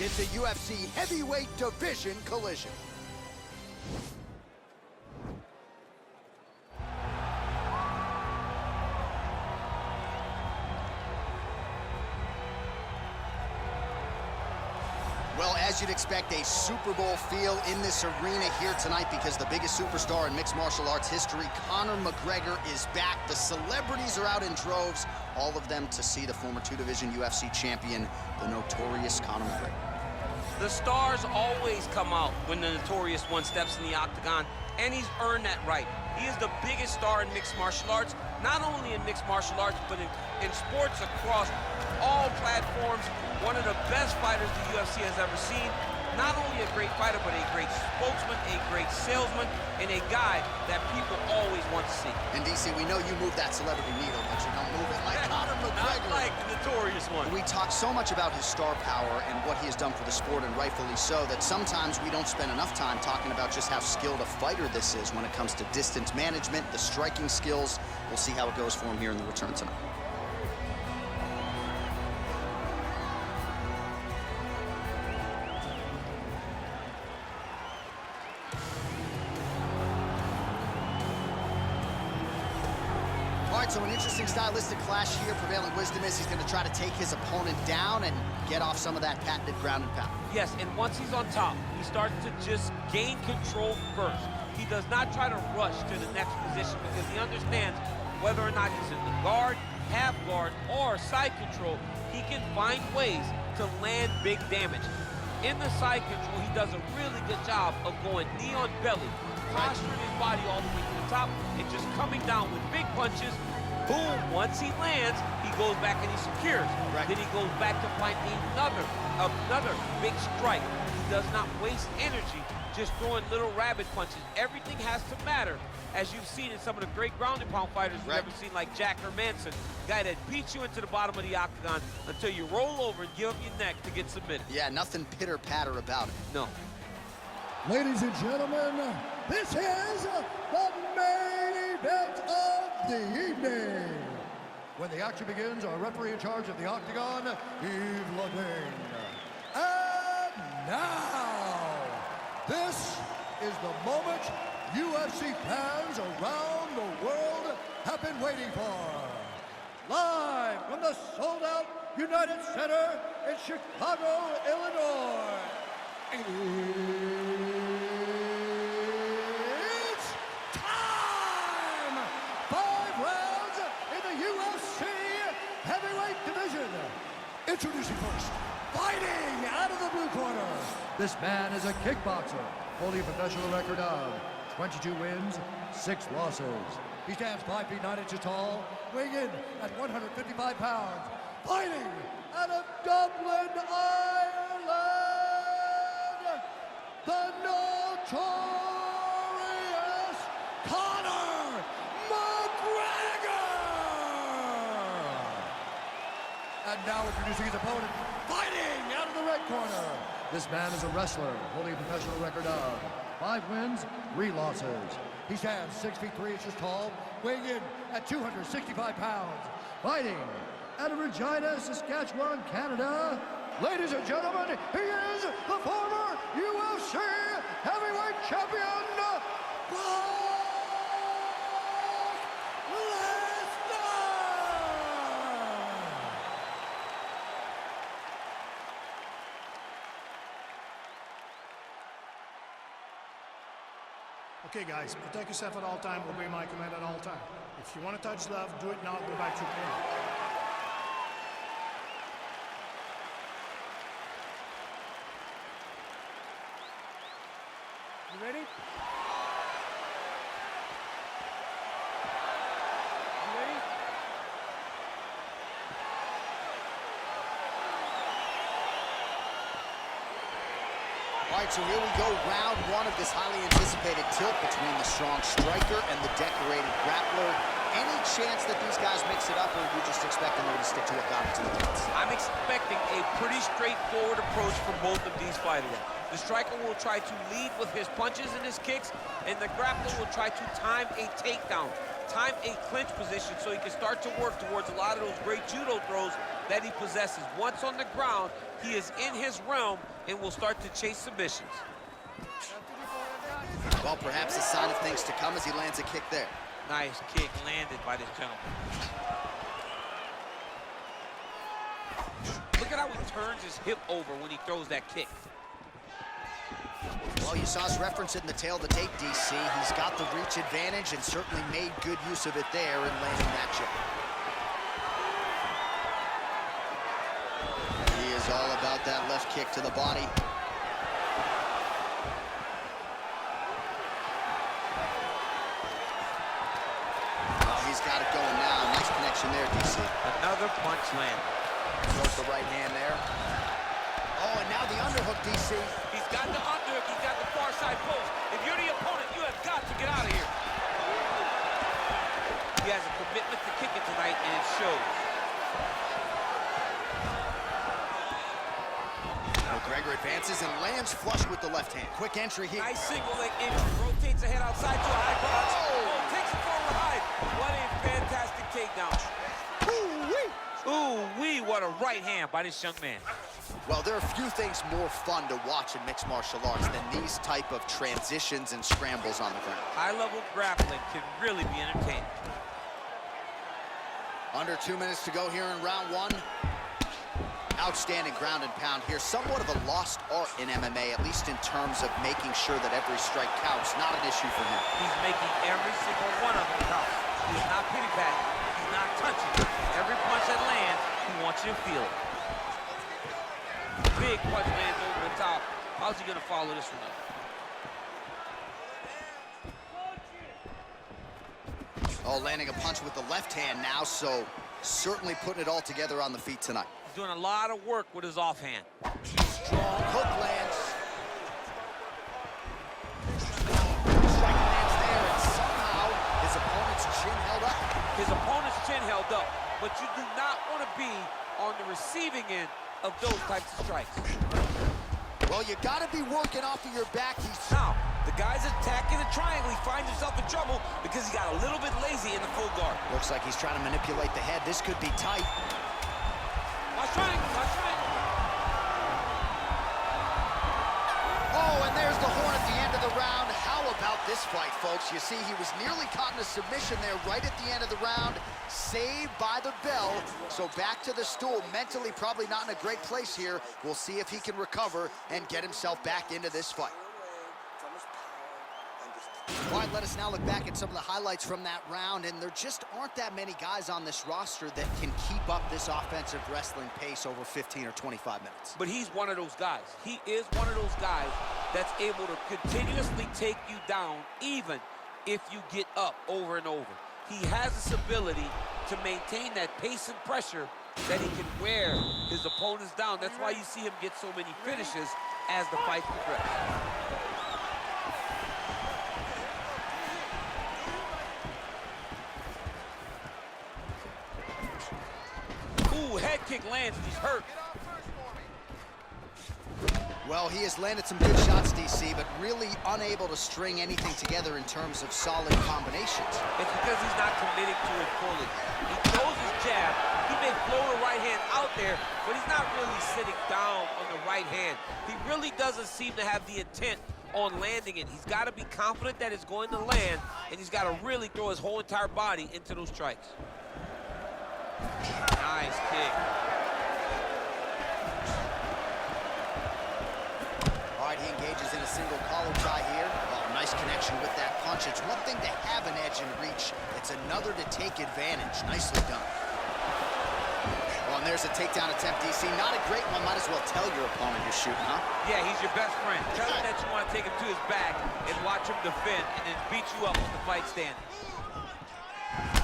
It's a UFC heavyweight division collision. Well, as you'd expect, a Super Bowl feel in this arena here tonight because the biggest superstar in mixed martial arts history, Conor McGregor, is back. The celebrities are out in droves, all of them to see the former two-division UFC champion, the notorious Conor McGregor. The stars always come out when the notorious one steps in the octagon, and he's earned that right. He is the biggest star in mixed martial arts, not only in mixed martial arts, but in sports across all platforms. One of the best fighters the UFC has ever seen. Not only a great fighter, but a great spokesman, a great salesman, and a guy that people always want to see. And DC, we know you move that celebrity needle, but you don't move it like Conor McGregor. Not like the notorious one. We talk so much about his star power and what he has done for the sport, and rightfully so, that sometimes we don't spend enough time talking about just how skilled a fighter this is when it comes to distance management, the striking skills. We'll see how it goes for him here in the return tonight. All right, so an interesting stylistic clash here. Prevailing wisdom is he's going to try to take his opponent down and get off some of that patented ground and pound. Yes, and once he's on top, he starts to just gain control first. He does not try to rush to the next position because he understands whether or not he's in the guard, half guard, or side control, he can find ways to land big damage. In the side control, he does a really good job of going knee on belly, posturing his body all the way to the top, and just coming down with big punches. Boom, once he lands, he goes back and he secures. Then he goes back to find another big strike. He does not waste energy just throwing little rabbit punches. Everything has to matter, as you've seen in some of the great ground and pound fighters we've ever seen, like Jack Hermanson, guy that beats you into the bottom of the octagon until you roll over and give up your neck to get submitted. Yeah, nothing pitter-patter about it. No. Ladies and gentlemen, this is the main event of the evening. When the action begins, our referee in charge of the octagon, Yves Lavigne. And now, this is the moment UFC fans around the world have been waiting for. Live from the sold-out United Center in Chicago, Illinois. It's time! 5 rounds in the UFC heavyweight division. Introducing first, fighting out of the blue corner. This man is a kickboxer, holding a professional record of 22 wins, 6 losses. He stands 5 feet 9 inches tall, weighing in at 155 pounds. Fighting out of Dublin, Ireland, the notorious Conor McGregor! And now introducing his opponent, fighting out of the red corner. This man is a wrestler, holding a professional record of 5 wins, 3 losses. He stands 6 feet 3 inches tall, weighing in at 265 pounds. Fighting out of Regina, Saskatchewan, Canada. Ladies and gentlemen, he is the former UFC heavyweight champion, Brock Lesnar! Okay, guys, protect yourself at all times, obey my command at all times. If you want to touch love, do it now, go back to your corner. You ready? You ready? All right, so here we go, round 1 of this highly anticipated tilt between the strong striker and the decorated grappler. Any chance that these guys mix it up, or are you just expecting them to stick to what got them to the dance? I'm expecting a pretty straightforward approach from both of these fighters. The striker will try to lead with his punches and his kicks, and the grappler will try to time a takedown. time a clinch position so he can start to work towards a lot of those great judo throws that he possesses. Once on the ground, he is in his realm and will start to chase submissions. Well, perhaps a sign of things to come as he lands a kick there. Nice kick landed by this gentleman. Look at how he turns his hip over when he throws that kick. Well, you saw us reference it in the tail of the tape, DC. He's got the reach advantage and certainly made good use of it there in landing that jab. He is all about that left kick to the body. Oh, he's got it going now. Nice connection there, DC. Another punch landed. Throws the right hand there. Oh, and now the underhook, DC. He's got the underhook, he's got the far side post. If you're the opponent, you have got to get out of here. He has a commitment to kicking tonight, and it shows. Mcgregor advances and lands flush with the left hand. Quick entry here. Nice single leg entry. Rotates ahead outside to a high cross. Oh, takes it forward high. What a fantastic takedown. Ooh-wee, what a right hand by this young man. Well, there are few things more fun to watch in mixed martial arts than these type of transitions and scrambles on the ground. High-level grappling can really be entertaining. Under 2 minutes to go here in round one. Outstanding ground and pound here. Somewhat of a lost art in MMA, at least in terms of making sure that every strike counts. Not an issue for him. He's making every single one of them count. He's not pity-patting. He's not touching. Every punch that lands, he wants you to feel it. Big punch lands over the top. How's he gonna follow this one up? Oh, landing a punch with the left hand now, so certainly putting it all together on the feet tonight. He's doing a lot of work with his offhand. Strong hook lands. Strike lands there, and somehow his opponent's chin held up. His opponent's chin held up, but you do not want to be on the receiving end of those types of strikes. Well, you got to be working off of your back. Now, the guy's attacking the triangle. He finds himself in trouble because he got a little bit lazy in the full guard. Looks like he's trying to manipulate the head. This could be tight. Watch triangle, watch triangle. Oh, and there's the horn at the end of the round. How about this fight, folks? You see, he was nearly caught in a submission there right at the end of the round. Saved by the bell. So back to the stool. Mentally probably not in a great place here. We'll see if he can recover and get himself back into this fight. All right, let us now look back at some of the highlights from that round, and there just aren't that many guys on this roster that can keep up this offensive wrestling pace over 15 or 25 minutes. But he's one of those guys. He is one of those guys that's able to continuously take you down even if you get up over and over. He has this ability to maintain that pace and pressure that he can wear his opponents down. That's why you see him get so many finishes as the fight progresses. Ooh, head kick lands, he's hurt. Well, he has landed some good shots, DC, but really unable to string anything together in terms of solid combinations. It's because he's not committing to it fully. He throws his jab, he may flow the right hand out there, but he's not really sitting down on the right hand. He really doesn't seem to have the intent on landing it. He's got to be confident that it's going to land, and he's got to really throw his whole entire body into those strikes. Nice kick. All right, he engages in a single collar tie here. Oh, nice connection with that punch. It's one thing to have an edge and reach. It's another to take advantage. Nicely done. Well, and there's a takedown attempt, DC. Not a great one. Might as well tell your opponent you're shooting, huh? Yeah, he's your best friend. Tell him that you want to take him to his back and watch him defend and then beat you up with the fight stand.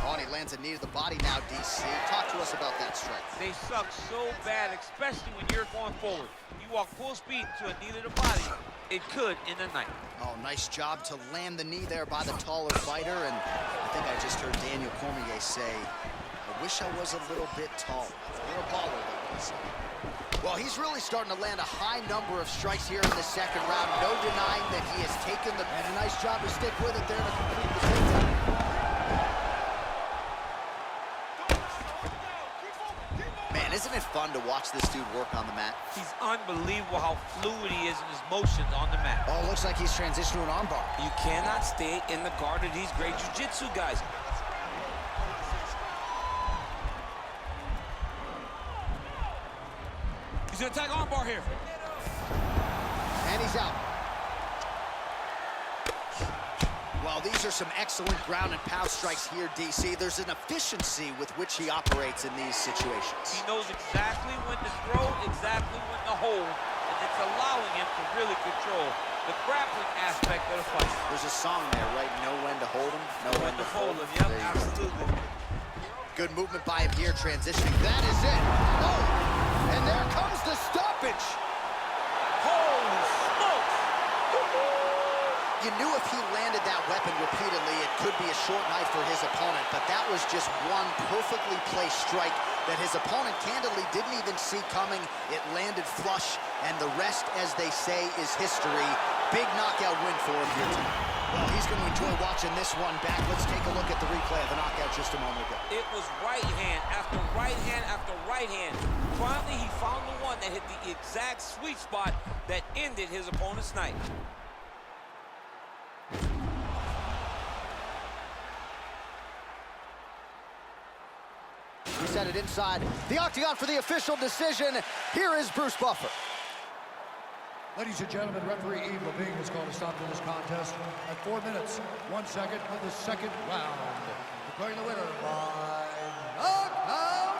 Oh, and he lands a knee to the body now, DC. Talk to us about that strike. They suck so bad, especially when you're going forward. You walk full speed to a knee to the body, it could end the night. Oh, nice job to land the knee there by the taller fighter, and I think I just heard Daniel Cormier say, I wish I was a little bit taller. You're a baller, though, DC. Well, he's really starting to land a high number of strikes here in the second round. No denying that he has taken the... And a nice job to stick with it there to complete the takedown. fun to watch this dude work on the mat. He's unbelievable how fluid he is in his motions on the mat. Oh, looks like he's transitioned to an armbar. You cannot stay in the guard of these great jiu-jitsu guys. He's gonna attack armbar here. And he's out. Well, these are some excellent ground and pound strikes here, DC. There's an efficiency with which he operates in these situations. He knows exactly when to throw, exactly when to hold, and it's allowing him to really control the grappling aspect of the fight. There's a song there, right? Know when to hold him, know when to fold him. Yep, absolutely. Good movement by him here, transitioning. That is it. Oh, and there comes the stoppage. Holy smokes! You knew if he landed that weapon repeatedly, it could be a short knife for his opponent, but that was just one perfectly placed strike that his opponent candidly didn't even see coming. It landed flush, and the rest, as they say, is history. Big knockout win for him here tonight. Well, he's going to enjoy watching this one back. Let's take a look at the replay of the knockout just a moment ago. It was right hand after right hand after right hand. Finally, he found the one that hit the exact sweet spot that ended his opponent's night. We set it inside the octagon for the official decision. Here is Bruce Buffer. Ladies and gentlemen, referee Yves Lavigne has called a stop to this contest at 4 minutes, 1 second of the second round. Declaring the winner by knockout,